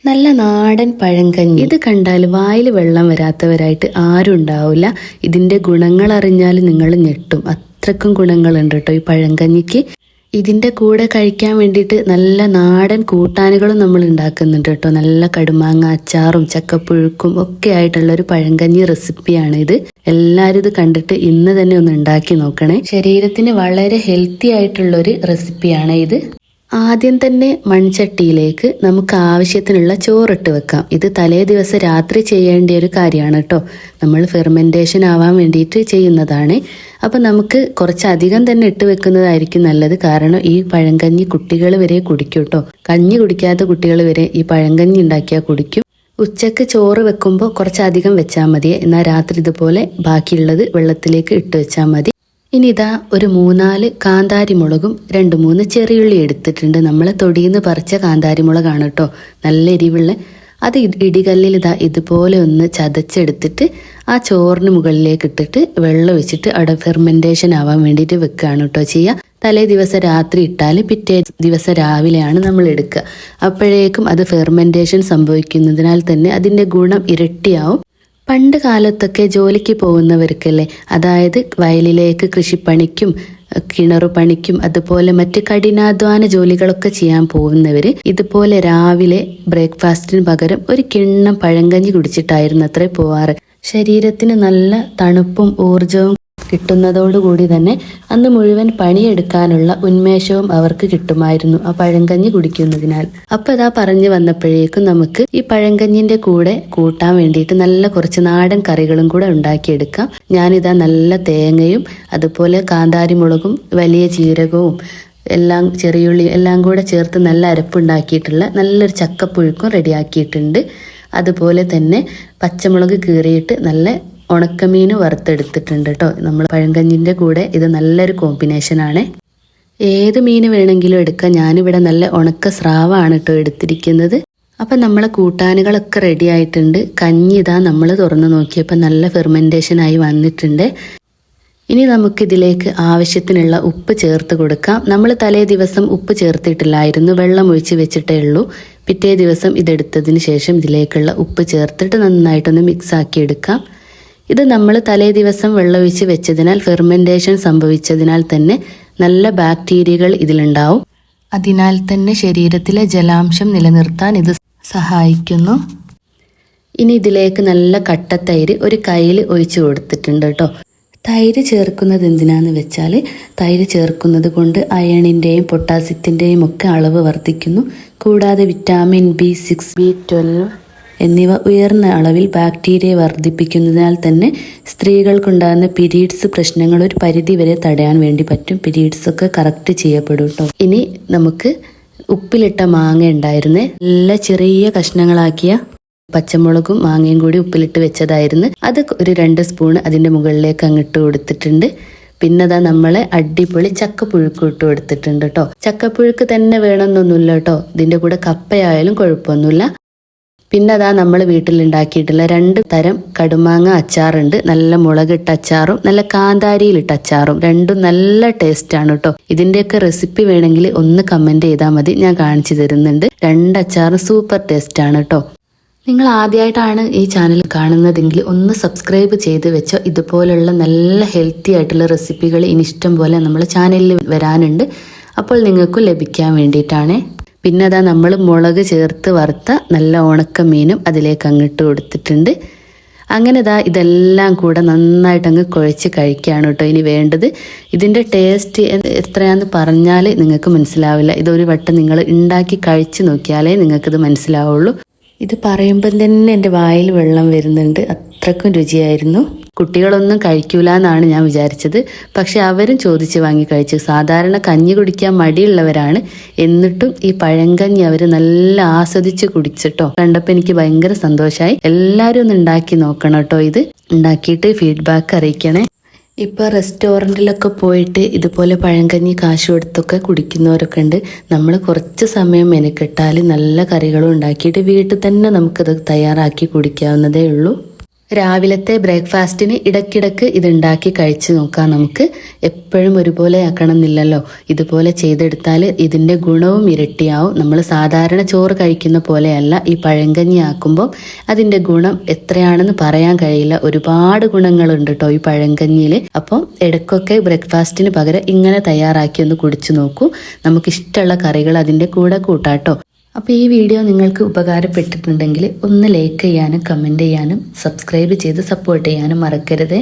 നല്ല നാടൻ പഴങ്കഞ്ഞി. ഇത് കണ്ടാൽ വായിൽ വെള്ളം വരാത്തവരായിട്ട് ആരും ഉണ്ടാവില്ല. ഇതിന്റെ ഗുണങ്ങൾ അറിഞ്ഞാൽ നിങ്ങൾ ഞെട്ടും. അത്രക്കും ഗുണങ്ങളുണ്ട് കേട്ടോ ഈ പഴങ്കഞ്ഞിക്ക്. ഇതിന്റെ കൂടെ കഴിക്കാൻ വേണ്ടിയിട്ട് നല്ല നാടൻ കൂട്ടാനുകളും നമ്മൾ ഉണ്ടാക്കുന്നുണ്ട് കേട്ടോ. നല്ല കടുമാങ്ങ അച്ചാറും ചക്കപ്പുഴുക്കും ഒക്കെ ആയിട്ടുള്ള ഒരു പഴങ്കഞ്ഞി റെസിപ്പിയാണ് ഇത്. എല്ലാവരും ഇത് കണ്ടിട്ട് ഇന്ന് തന്നെ ഒന്ന് ഉണ്ടാക്കി നോക്കണേ. ശരീരത്തിന് വളരെ ഹെൽത്തി ആയിട്ടുള്ള ഒരു റെസിപ്പിയാണ് ഇത്. ആദ്യം തന്നെ മൺചട്ടിയിലേക്ക് നമുക്ക് ആവശ്യത്തിനുള്ള ചോറിട്ട് വെക്കാം. ഇത് തലേ ദിവസം രാത്രി ചെയ്യേണ്ട ഒരു കാര്യമാണ് കേട്ടോ. നമ്മൾ ഫെർമെന്റേഷൻ ആവാൻ വേണ്ടിയിട്ട് ചെയ്യുന്നതാണ്. അപ്പം നമുക്ക് കുറച്ചധികം തന്നെ ഇട്ട് വെക്കുന്നതായിരിക്കും നല്ലത്. കാരണം ഈ പഴങ്കഞ്ഞി കുട്ടികൾ വരെ കുടിക്കും കേട്ടോ. കഞ്ഞി കുടിക്കാത്ത കുട്ടികൾ വരെ ഈ പഴങ്കഞ്ഞി ഉണ്ടാക്കിയാൽ കുടിക്കും. ഉച്ചക്ക് ചോറ് വെക്കുമ്പോൾ കുറച്ചധികം വെച്ചാൽ മതി. എന്നാൽ രാത്രി ഇതുപോലെ ബാക്കിയുള്ളത് വെള്ളത്തിലേക്ക് ഇട്ട് വെച്ചാൽ മതി. ഇനി ഇതാ ഒരു 3-4 കാന്താരി മുളകും 2-3 ചെറിയുള്ളി എടുത്തിട്ടുണ്ട്. നമ്മൾ തൊടിയിന്ന് പറിച്ച കാന്താരി മുളകാണ് കേട്ടോ. നല്ല എരിവുള്ള. അത് ഇടികല്ലിൽ ഇതാ ഇതുപോലെ ഒന്ന് ചതച്ചെടുത്തിട്ട് ആ ചോറിന് മുകളിലേക്ക് ഇട്ടിട്ട് വെള്ളം ഒഴിച്ചിട്ട് അവിടെ ഫെർമെന്റേഷൻ ആവാൻ വേണ്ടിയിട്ട് വെക്കുകയാണ് കേട്ടോ ചെയ്യുക. തലേ ദിവസം രാത്രി ഇട്ടാൽ പിറ്റേ ദിവസം രാവിലെയാണ് നമ്മൾ എടുക്കുക. അപ്പോഴേക്കും അത് ഫെർമെന്റേഷൻ സംഭവിക്കുന്നതിനാൽ തന്നെ അതിൻ്റെ ഗുണം ഇരട്ടിയാവും. പണ്ട് കാലത്തൊക്കെ ജോലിക്ക് പോകുന്നവർക്കല്ലേ, അതായത് വയലിലേക്ക് കൃഷിപ്പണിക്കും കിണറുപണിക്കും അതുപോലെ മറ്റ് കഠിനാധ്വാന ജോലികളൊക്കെ ചെയ്യാൻ പോകുന്നവർ ഇതുപോലെ രാവിലെ ബ്രേക്ക്ഫാസ്റ്റിന് പകരം ഒരു കിണ്ണം പഴങ്കഞ്ഞി കുടിച്ചിട്ടായിരുന്നു അത്രേ പോവാറ്. ശരീരത്തിന് നല്ല തണുപ്പും ഊർജവും കിട്ടുന്നതോടുകൂടി തന്നെ അന്ന് മുഴുവൻ പണിയെടുക്കാനുള്ള ഉന്മേഷവും അവർക്ക് കിട്ടുമായിരുന്നു ആ പഴങ്കഞ്ഞി കുടിക്കുന്നതിനാൽ. അപ്പൊ ഇതാ പറഞ്ഞു വന്നപ്പോഴേക്കും നമുക്ക് ഈ പഴങ്കഞ്ഞിന്റെ കൂടെ കൂട്ടാൻ വേണ്ടിയിട്ട് നല്ല കുറച്ച് നാടൻ കറികളും കൂടെ ഉണ്ടാക്കിയെടുക്കാം. ഞാനിതാ നല്ല തേങ്ങയും അതുപോലെ കാന്താരി മുളകും വലിയ ജീരകവും എല്ലാം ചെറിയുള്ളി എല്ലാം കൂടെ ചേർത്ത് നല്ല അരപ്പുണ്ടാക്കിയിട്ടുള്ള നല്ലൊരു ചക്കപ്പുഴുക്കും റെഡിയാക്കിയിട്ടുണ്ട്. അതുപോലെ തന്നെ പച്ചമുളക് കീറിയിട്ട് നല്ല ഉണക്കമീൻ വറുത്തെടുത്തിട്ടുണ്ട് കേട്ടോ. നമ്മൾ പഴങ്കഞ്ഞിൻ്റെ കൂടെ ഇത് നല്ലൊരു കോമ്പിനേഷനാണ്. ഏത് മീൻ വേണമെങ്കിലും എടുക്കാം. ഞാനിവിടെ നല്ല ഉണക്ക സ്രാവാണ് കേട്ടോ എടുത്തിരിക്കുന്നത്. അപ്പം നമ്മളെ കൂട്ടാനുകളൊക്കെ റെഡി ആയിട്ടുണ്ട്. കഞ്ഞി ഇതാ നമ്മൾ തുറന്ന് നോക്കിയപ്പോൾ നല്ല ഫെർമെൻറ്റേഷനായി വന്നിട്ടുണ്ട്. ഇനി നമുക്കിതിലേക്ക് ആവശ്യത്തിനുള്ള ഉപ്പ് ചേർത്ത് കൊടുക്കാം. നമ്മൾ തലേ ദിവസം ഉപ്പ് ചേർത്തിട്ടില്ലായിരുന്നു, വെള്ളം ഒഴിച്ച് വെച്ചിട്ടേ ഉള്ളൂ. പിറ്റേ ദിവസം ഇതെടുത്തതിന് ശേഷം ഇതിലേക്കുള്ള ഉപ്പ് ചേർത്തിട്ട് നന്നായിട്ടൊന്ന് മിക്സ് ആക്കി എടുക്കാം. ഇത് നമ്മൾ തലേ ദിവസം വെള്ളമൊഴിച്ച് വെച്ചതിനാൽ ഫെർമെന്റേഷൻ സംഭവിച്ചതിനാൽ തന്നെ നല്ല ബാക്ടീരിയകൾ ഇതിലുണ്ടാവും. അതിനാൽ തന്നെ ശരീരത്തിലെ ജലാംശം നിലനിർത്താൻ ഇത് സഹായിക്കുന്നു. ഇനി ഇതിലേക്ക് നല്ല കട്ടത്തൈര് ഒരു കയ്യിൽ ഒഴിച്ചു കൊടുത്തിട്ടുണ്ട് കേട്ടോ. തൈര് ചേർക്കുന്നത് എന്തിനാന്ന് വെച്ചാൽ തൈര് ചേർക്കുന്നത് കൊണ്ട് അയണിൻ്റെയും പൊട്ടാസ്യത്തിൻ്റെയും ഒക്കെ അളവ് വർദ്ധിക്കുന്നു. കൂടാതെ വിറ്റാമിൻ B6, B12 എന്നിവ ഉയർന്ന അളവിൽ ബാക്ടീരിയ വർദ്ധിപ്പിക്കുന്നതിനാൽ തന്നെ സ്ത്രീകൾക്കുണ്ടാകുന്ന പീരീഡ്സ് പ്രശ്നങ്ങൾ ഒരു പരിധി വരെ തടയാൻ വേണ്ടി പറ്റും. പീരീഡ്സ് ഒക്കെ കറക്റ്റ് ചെയ്യപ്പെടും കേട്ടോ. ഇനി നമുക്ക് ഉപ്പിലിട്ട മാങ്ങ ഉണ്ടായിരുന്നേ, നല്ല ചെറിയ കഷ്ണങ്ങളാക്കിയ പച്ചമുളകും മാങ്ങയും കൂടി ഉപ്പിലിട്ട് വെച്ചതായിരുന്നു. അത് ഒരു 2 സ്പൂൺ അതിൻ്റെ മുകളിലേക്ക് അങ്ങിട്ട് കൊടുത്തിട്ടുണ്ട്. പിന്നെ അതാ നമ്മളെ അടിപൊളി ചക്കപ്പുഴുക്ക് ഇട്ട് കൊടുത്തിട്ടുണ്ട് കേട്ടോ. ചക്കപ്പുഴുക്ക് തന്നെ വേണമെന്നൊന്നുമില്ല കേട്ടോ. ഇതിൻ്റെ കൂടെ കപ്പയായാലും കുഴപ്പമൊന്നുമില്ല. പിന്നെ അതാ നമ്മൾ വീട്ടിലുണ്ടാക്കിയിട്ടുള്ള 2 തരം കടുമാങ്ങ അച്ചാറുണ്ട്. നല്ല മുളകിട്ട അച്ചാറും നല്ല കാന്താരിയിലിട്ട അച്ചാറും. രണ്ടും നല്ല ടേസ്റ്റാണ് കേട്ടോ. ഇതിൻ്റെയൊക്കെ റെസിപ്പി വേണമെങ്കിൽ ഒന്ന് കമൻറ്റ് ചെയ്താൽ മതി, ഞാൻ കാണിച്ചു തരുന്നുണ്ട്. 2 അച്ചാറും സൂപ്പർ ടേസ്റ്റാണ് കേട്ടോ. നിങ്ങൾ ആദ്യമായിട്ടാണ് ഈ ചാനൽ കാണുന്നതെങ്കിൽ ഒന്ന് സബ്സ്ക്രൈബ് ചെയ്ത് വെച്ചോ. ഇതുപോലുള്ള നല്ല ഹെൽത്തി ആയിട്ടുള്ള റെസിപ്പികൾ ഇനി ഇഷ്ടം പോലെ നമ്മൾ ചാനലിൽ വരാനുണ്ട്. അപ്പോൾ നിങ്ങൾക്കും ലഭിക്കാൻ വേണ്ടിയിട്ടാണ്. പിന്നെ അതാ നമ്മൾ മുളക് ചേർത്ത് വറുത്ത നല്ല ഉണക്ക മീനും അതിലേക്ക് അങ്ങിട്ട് കൊടുത്തിട്ടുണ്ട്. അങ്ങനെ ഇതാ ഇതെല്ലാം കൂടെ നന്നായിട്ട് അങ്ങ് കുഴച്ച് കഴിക്കുകയാണ് കേട്ടോ ഇനി വേണ്ടത്. ഇതിൻ്റെ ടേസ്റ്റ് എത്രയാന്ന് പറഞ്ഞാൽ നിങ്ങൾക്ക് മനസ്സിലാവില്ല. ഇതൊരു വട്ടം നിങ്ങൾ ഉണ്ടാക്കി കഴിച്ച് നോക്കിയാലേ നിങ്ങൾക്കിത് മനസ്സിലാവുള്ളൂ. ഇത് പറയുമ്പം തന്നെ എൻ്റെ വായിൽ വെള്ളം വരുന്നുണ്ട്. അത്രക്കും രുചിയായിരുന്നു. കുട്ടികളൊന്നും കഴിക്കൂല എന്നാണ് ഞാൻ വിചാരിച്ചത്. പക്ഷെ അവരും ചോദിച്ച് വാങ്ങി കഴിച്ചു. സാധാരണ കഞ്ഞി കുടിക്കാൻ മടിയുള്ളവരാണ്, എന്നിട്ടും ഈ പഴങ്കഞ്ഞി അവർ നല്ല ആസ്വദിച്ച് കുടിച്ചിട്ടോ. കണ്ടപ്പോൾ എനിക്ക് ഭയങ്കര സന്തോഷമായി. എല്ലാവരും ഒന്ന് ഉണ്ടാക്കി നോക്കണം കേട്ടോ. ഇത് ഉണ്ടാക്കിയിട്ട് ഫീഡ്ബാക്ക് അറിയിക്കണേ. ഇപ്പോൾ റെസ്റ്റോറൻറ്റിലൊക്കെ പോയിട്ട് ഇതുപോലെ പഴങ്കഞ്ഞി കാശ് കൊടുത്തൊക്കെ കുടിക്കുന്നവരൊക്കെ ഉണ്ട്. നമ്മൾ കുറച്ച് സമയം മെനക്കെട്ടാൽ നല്ല കറികളും ഉണ്ടാക്കിയിട്ട് വീട്ടിൽ തന്നെ നമുക്കത് തയ്യാറാക്കി കുടിക്കാവുന്നതേ ഉള്ളൂ. രാവിലത്തെ ബ്രേക്ക്ഫാസ്റ്റിന് ഇടയ്ക്കിടയ്ക്ക് ഇതുണ്ടാക്കി കഴിച്ചു നോക്കാം. നമുക്ക് എപ്പോഴും ഒരുപോലെ ആക്കണം എന്നില്ലല്ലോ. ഇതുപോലെ ചെയ്തെടുത്താൽ ഇതിൻ്റെ ഗുണവും ഇരട്ടിയാവും. നമ്മൾ സാധാരണ ചോറ് കഴിക്കുന്ന പോലെയല്ല ഈ പഴങ്കഞ്ഞി ആക്കുമ്പോൾ അതിൻ്റെ ഗുണം എത്രയാണെന്ന് പറയാൻ കഴിയില്ല. ഒരുപാട് ഗുണങ്ങളുണ്ട് കേട്ടോ ഈ പഴങ്കഞ്ഞിയിൽ. അപ്പം ഇടയ്ക്കൊക്കെ ബ്രേക്ക്ഫാസ്റ്റിന് പകരം ഇങ്ങനെ തയ്യാറാക്കി ഒന്ന് കുടിച്ചു നോക്കൂ. നമുക്കിഷ്ടമുള്ള കറികൾ അതിൻ്റെ കൂടെ കൂട്ടാട്ടോ. അപ്പോൾ ഈ വീഡിയോ നിങ്ങൾക്ക് ഉപകാരപ്പെട്ടിട്ടുണ്ടെങ്കിൽ ഒന്ന് ലൈക്ക് ചെയ്യാനും കമൻറ്റ് ചെയ്യാനും സബ്സ്ക്രൈബ് ചെയ്ത് സപ്പോർട്ട് ചെയ്യാനും മറക്കരുത്.